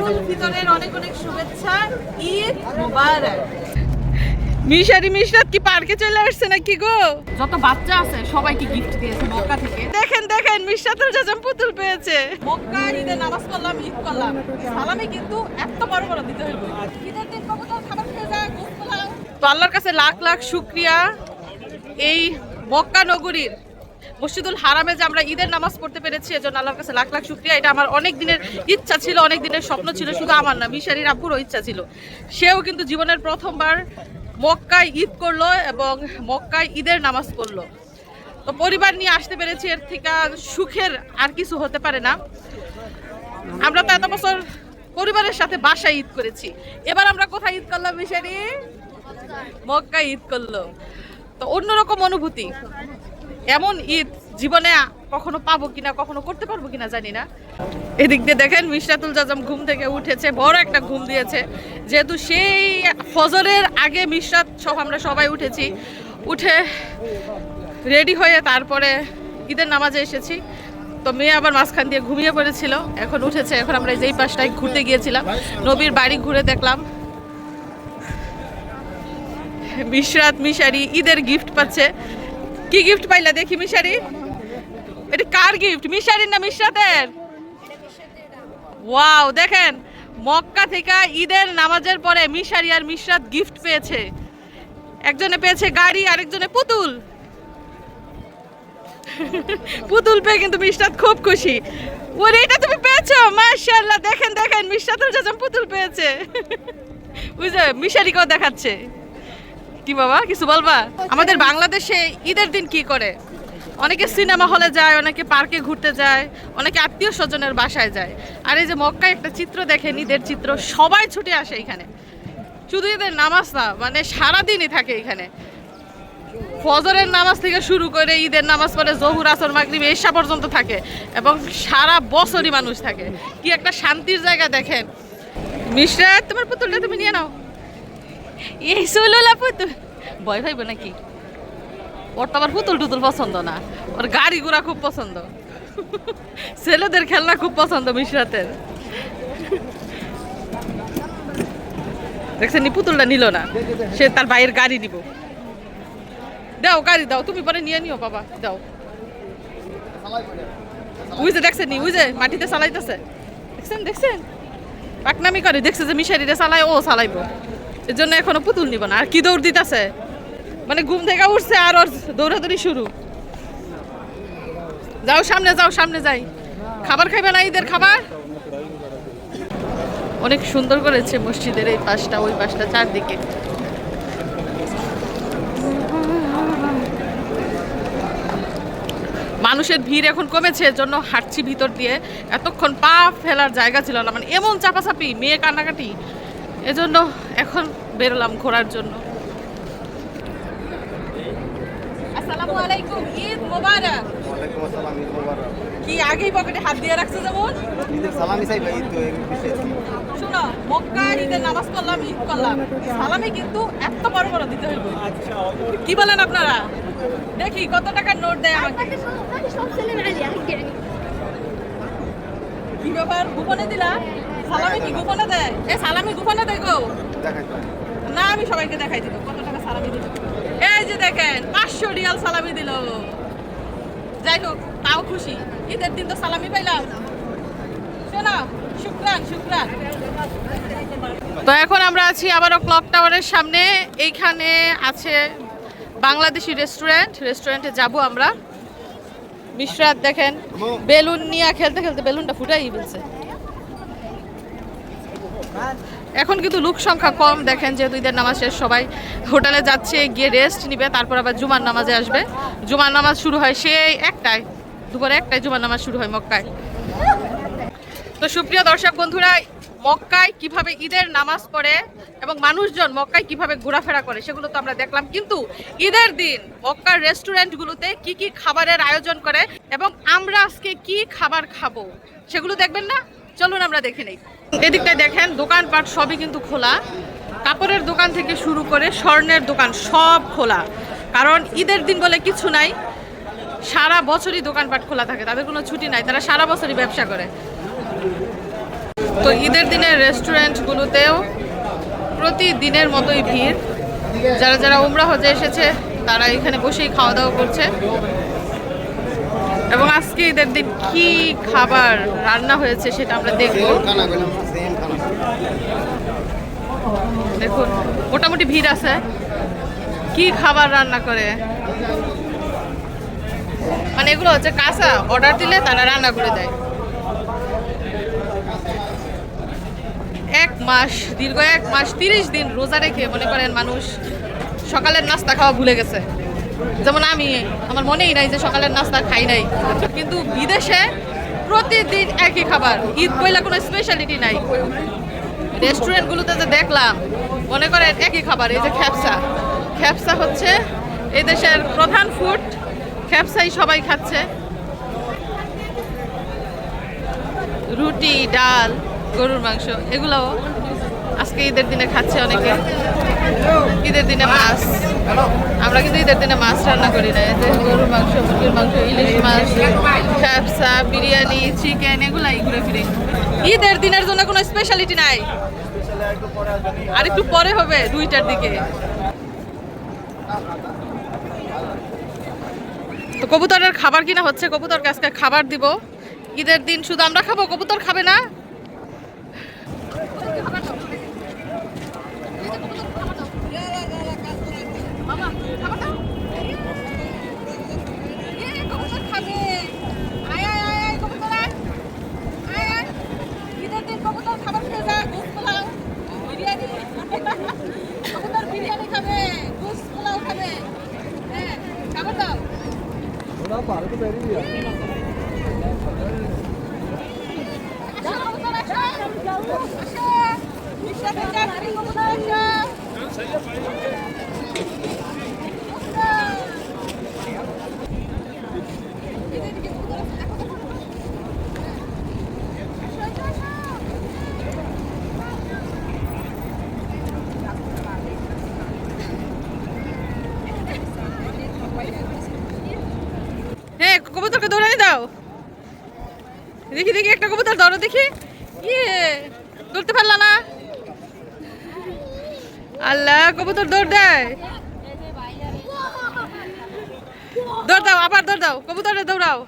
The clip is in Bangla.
ঈদুল ফিতরের অনেক অনেক শুভেচ্ছা। ঈদ মোবারক। মিশারি মিশরাত কি পার্কে চলে আসছে নাকি গো? যত বাচ্চা আছে সবাইকে গিফট দিয়েছে মক্কা থেকে। দেখেন দেখেন মিশরাতুল জাজাম পুতুল পেয়েছে। মক্কা ঈদে নামাজ পড়লাম, ঈদ করলাম, সালামি কিন্তু এত বড় বড় দিতে হইব। ঈদের দিন কবুতর খাবার খেয়ে যায়, গোশত পোলাও। তো আল্লাহর কাছে লাখ লাখ শুকরিয়া, এই মক্কা নগরীর মসজিদুল হারামে যে আমরা ঈদের নামাজ পড়তে পেরেছি এজন্য আল্লাহর কাছে লাখ লাখ শুকরিয়া। এটা আমার অনেক দিনের ইচ্ছা ছিল, অনেক দিনের স্বপ্ন ছিল, শুধু আমার না, মিশারির আব্বুরও ইচ্ছা ছিল। সেও কিন্তু জীবনের প্রথমবার মক্কায় ঈদ করলো এবং মক্কায় ঈদের নামাজ পড়লো। তো পরিবার নিয়ে আসতে পেরেছি, এর থেকে সুখের আর কিছু হতে পারে না। আমরা তো এত বছর পরিবারের সাথে বাসায় ঈদ করেছি, এবার আমরা কোথায় ঈদ করলাম মিশারি? মক্কায় ঈদ করলো। তো অন্যরকম অনুভূতি। এমন ঈদ জীবনে কখনো পাবো কিনা, কখনো করতে পারবো কিনা জানি না। এদিক দিয়ে দেখেন মিশরাতুল জাজাম ঘুম থেকে উঠেছে, বড় একটা ঘুম দিয়েছে, যেহেতু সেই ফজরের আগে মিশরাত সহ আমরা সবাই উঠেছি। উঠে রেডি হয়ে তারপরে ঈদের নামাজে এসেছি। তো মেয়ে আবার মাঝখান দিয়ে ঘুমিয়ে পড়েছিল, এখন উঠেছে। এখন আমরা যেই পাশটায় ঘুরতে গিয়েছিলাম, নবীর বাড়ি ঘুরে দেখলাম মিশরাত মিশারি ঈদের গিফট পাচ্ছে। কি গিফট পাইলা দেখি মিশারি? এটা কার গিফট, মিশারির না মিশরাতের? ওয়াও, দেখেন মক্কা থেকে ঈদের নামাজের পরে মিশারি আর মিশরাত গিফট পেয়েছে। একজনে পেয়েছে গাড়ি, আরেকজনে পুতুল। পুতুল পেয়ে কিন্তু মিশরাত খুব খুশি। ওরে এটা তুমি পেয়েছো, মাশাআল্লাহ। দেখেন দেখেন মিশরাতুল জাজাম পুতুল পেয়েছে। বুঝলে মিশারিকেও দেখাচ্ছে। কি বাবা কিছু বলবা? আমাদের বাংলাদেশে ঈদের দিন কি করে? অনেকে সিনেমা হলে যায়, অনেকে পার্কে ঘুরতে যায়, অনেকে আত্মীয় স্বজনের বাসায় যায়। আর এই যে মক্কায় একটা চিত্র দেখেন, ঈদের চিত্র, সবাই ছুটে আসে এখানে। শুধু ঈদের নামাজ না, মানে সারাদিনই থাকে এখানে। ফজরের নামাজ থেকে শুরু করে ঈদের নামাজ পড়ে জহুর আসর মাগরিব এশা পর্যন্ত থাকে এবং সারা বছরই মানুষ থাকে। কি একটা শান্তির জায়গা দেখেন। মিশরাত তোমার পুতুলটা তুমি নিয়ে নাও। এই সুলুলা পুতুল ভয় পাইব নাকি? ওর তো আবার পুতুল টুতুল পছন্দ না, ওর গাড়ি ঘোড়া খুব পছন্দ। ছেলেদের খেলনা খুব পছন্দ মিশরাতের। দেখছেন পুতুলটা নিল না, সে তার ভাইয়ের গাড়ি নিব। দাও গাড়ি দাও, তুমি পরে নিয়ে নিও বাবা, দাও। ওই যে দেখছেন নি, ওই যে মাটিতে চালাইতেছে, দেখছেন দেখছেন পাকনামি করে, দেখছে যে মিশারিরে চালায়, ও চালাইবো, এর জন্য এখনো পুতুল নিব না। আর কি দৌড় দিতেছে, মানে ঘুম থেকে উঠছে আর ওর দৌড়াদৌড়ি শুরু। যাও সামনে, যাও সামনে যাই। খাবার খাইবে না ঈদের খাবার? অনেক সুন্দর করেছে মসজিদের এই পাশটা, ওই পাশটা, চারদিকে। মানুষের ভিড় এখন কমেছে, এর জন্য হাঁটছি ভিতর দিয়ে। এতক্ষণ পা ফেলার জায়গা ছিল না, মানে এমন চাপাচাপি, মেয়ে কান্নাকাটি, এজন্য এখন বেরোলাম ঘোরার জন্য। আসসালামু আলাইকুম, ঈদ মোবারক। ওয়ালাইকুম আসসালাম, ঈদ মোবারক। কি আগেই পকেটে হাত দিয়ে রাখছো যেমন? ঈদের সালামি চাইবা, ঈদ তো বিশেষ। শুনো, মক্কা ঈদের নামাজ পড়লাম, ঈদ করলাম, সালামি কিন্তু এত বড় বড় দিতে হইব। কি বলেন আপনারা? দেখি কত টাকার নোট দেয় আমাকে। কি ব্যাপার, গোপনে দিলা? সালামি কি গোপনে দেয়? এ সালামি গোপনে দেয় গো? না, আমি সবাইকে দেখাই দিব কত টাকা সালামি দিল। এই যে দেখেন 500 রিয়াল সালামি দিল। যাই হোক, তাও খুশি, ঈদের দিন তো সালামি পাইলাম। শোনা, শুকরান শুকরান। তো এখন আমরা আছি আবারও ক্লক টাওয়ারের সামনে। এইখানে আছে বাংলাদেশি রেস্টুরেন্টে যাব আমরা। মিশরাত দেখেন বেলুন নিয়ে খেলতে খেলতে বেলুনটা ফুটাই ফেলছে। এখন কিন্তু লোক সংখ্যা কম, দেখেন যেহেতু ঈদের নামাজ শেষ, সবাই হোটেলে যাচ্ছে, গিয়ে রেস্ট নিবে, তারপর আবার জুমার নামাজে আসবে। জুমার নামাজ শুরু হয় সেই একটায়, দুপুরে একটায় জুমার নামাজ শুরু হয় মক্কায়। তো সুপ্রিয় দর্শক বন্ধুরা, মক্কায় কিভাবে ঈদের নামাজ পড়ে এবং মানুষজন মক্কায় কিভাবে ঘোরাফেরা করে সেগুলো তো আমরা দেখলাম, কিন্তু ঈদের দিন মক্কার রেস্টুরেন্টগুলোতে কি কি খাবারের আয়োজন করে এবং আমরা আজকে কি খাবার খাবো সেগুলো দেখবেন না? চলুন আমরা দেখে নেই। এদিকটায় দেখেন দোকানপাট সবই কিন্তু খোলা, কাপড়ের দোকান থেকে শুরু করে স্বর্ণের দোকান সব খোলা, কারণ ঈদের দিন বলে কিছু নাই, সারা বছরই দোকানপাট খোলা থাকে, তাদের কোনো ছুটি নাই, তারা সারা বছরই ব্যবসা করে। তো ঈদের দিনের রেস্টুরেন্টগুলোতেও প্রতিদিনের মতোই ভিড়। যারা যারা উমরা হজে এসেছে তারা এখানে বসেই খাওয়া দাওয়া করছে। এবং আজকে ঈদের দিন কি খাবার রান্না হয়েছে সেটা আমরা দেখবো। খানা বললাম সেম খানা। দেখুন মোটামুটি ভিড় আছে। কি খাবার রান্না করে, মানে এগুলো হচ্ছে কাঁচা, অর্ডার দিলে তারা রান্না করে দেয়। 1 মাস, দীর্ঘ 1 মাস 30 দিন রোজা রেখে মনে করেন মানুষ সকালের নাস্তা খাওয়া ভুলে গেছে। যেমন আমি, আমার মনেই নাই যে সকালের নাস্তা খাই নাই। কিন্তু বিদেশে প্রতিদিন একই খাবার, ঈদ বইলা কোনো স্পেশালিটি নাই। রেস্টুরেন্টগুলোতে যে দেখলাম মনে করেন একই খাবার। এই যে খ্যাপসা, খ্যাপসা হচ্ছে এই দেশের প্রধান ফুড, খ্যাপসাই সবাই খাচ্ছে। রুটি, ডাল, গরুর মাংস এগুলোও আজকে ঈদের দিনে খাচ্ছে অনেকে। ঈদের দিনে মাছ, আমরা কিন্তু ঈদের দিনে মাছ রান্না করি না। এই যে গরুর মাংস, মুরগির মাংস, ইলিশ মাছ, খ্যাপসা, বিরিয়ানি, চিকেন এগুলাই ঘুরে ফিরে। ঈদের দিনের জন্য কোনো স্পেশালিটি নাই। আর একটু পরে হবে 2টার দিকে। তো কবুতরের খাবার কিনা হচ্ছে, কবুতরকে আজকে খাবার দিব। ঈদের দিন শুধু আমরা খাবো, কবুতর খাবে না। বিরিয়ানি খাবে, গোস পোলাও খাবে, হ্যাঁ খাবার দাও। হ্যাঁ কবুতরকে দৌড়ানি দাও। দেখি দেখি একটা কবুতর ধরো দেখি। ইয়ে ধরতে পারলা না। আল্লাহ, কবুতর দৌড় দেয়। দৌড় দাও, আবার দৌড় দাও, কবুতরে দৌড়াও।